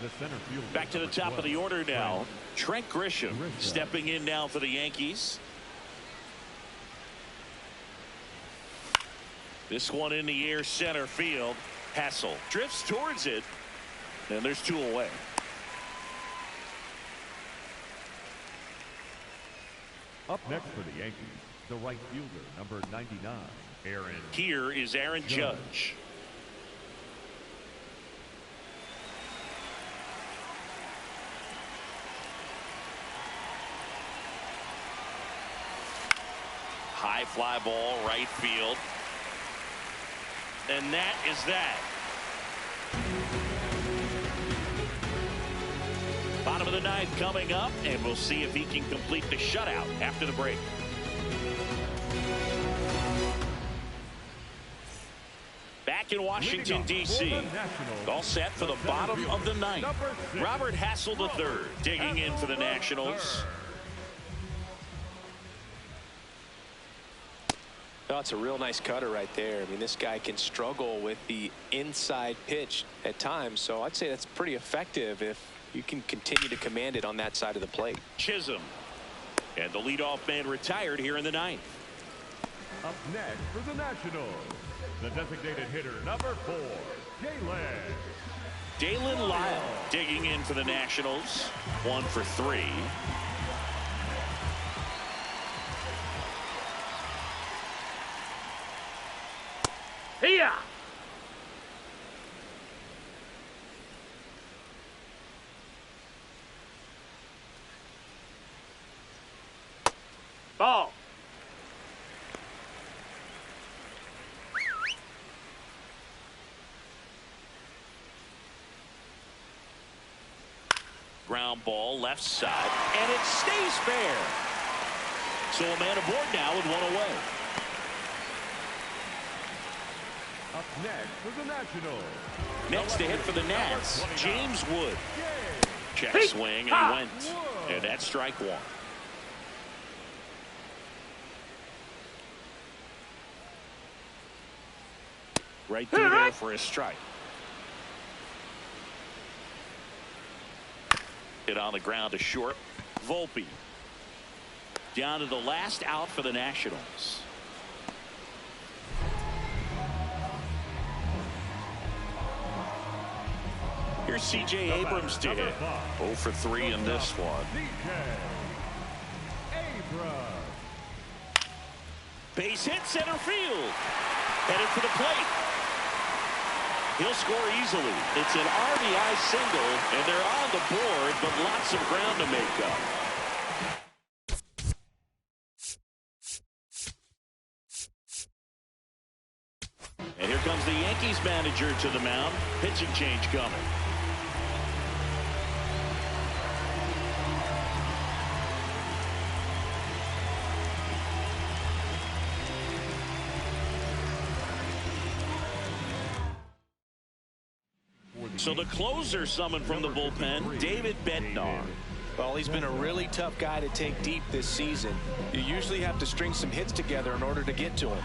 the center fielder. Back to the top of the order now. Trent Grisham stepping in now for the Yankees. This one in the air, center field. Hassel drifts towards it, and there's 2 away. Up next for the Yankees, the right fielder, number 99, Aaron. Here is Aaron Judge. High fly ball, right field. And that is that. Bottom of the 9th coming up, and we'll see if he can complete the shutout after the break. Back in Washington, D.C. All set for the bottom of the 9th. Robert Hassel III digging in for the Nationals. Oh, it's a real nice cutter right there. I mean, this guy can struggle with the inside pitch at times, so I'd say that's pretty effective if you can continue to command it on that side of the plate. Chisholm. And the leadoff man retired here in the ninth. Up next for the Nationals, the designated hitter number 4, Dalen Lyle digging in for the Nationals. 1 for 3. Here. Ball. Ground ball left side, and it stays fair. So a man aboard now with 1 away. Up next for the Nationals. Next to hit for the Nats, James Wood. Check swing, and he went. And that's strike 1. Right through there for a strike. Hit on the ground to short. Volpe. Down to the last out for the Nationals. Here's C.J. Abrams to hit. 0 for 3 in this one. Base hit center field. Headed for the plate. He'll score easily. It's an RBI single, and they're on the board, but lots of ground to make up. And here comes the Yankees manager to the mound. Pitching change coming. So the closer summoned from the bullpen, David Bednar. Well, he's been a really tough guy to take deep this season. You usually have to string some hits together in order to get to him.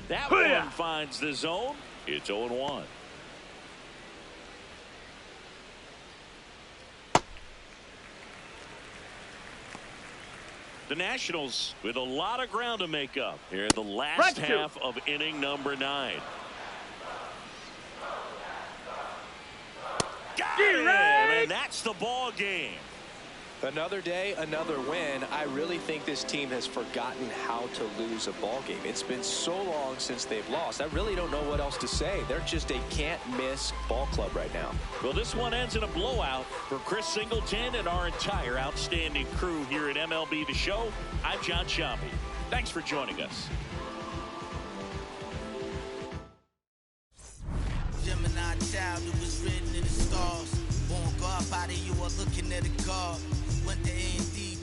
That one finds the zone. It's 0-1. The Nationals with a lot of ground to make up here in the last half of inning number 9. Got him, and that's the ball game. Another day, another win. I really think this team has forgotten how to lose a ball game. It's been so long since they've lost. I really don't know what else to say. They're just a can't-miss ball club right now. Well, this one ends in a blowout for Chris Singleton and our entire outstanding crew here at MLB The Show. I'm John Shambi. Thanks for joining us. Gemini child, it was written in the stars. Born God body, you are looking at a God. Went to A&D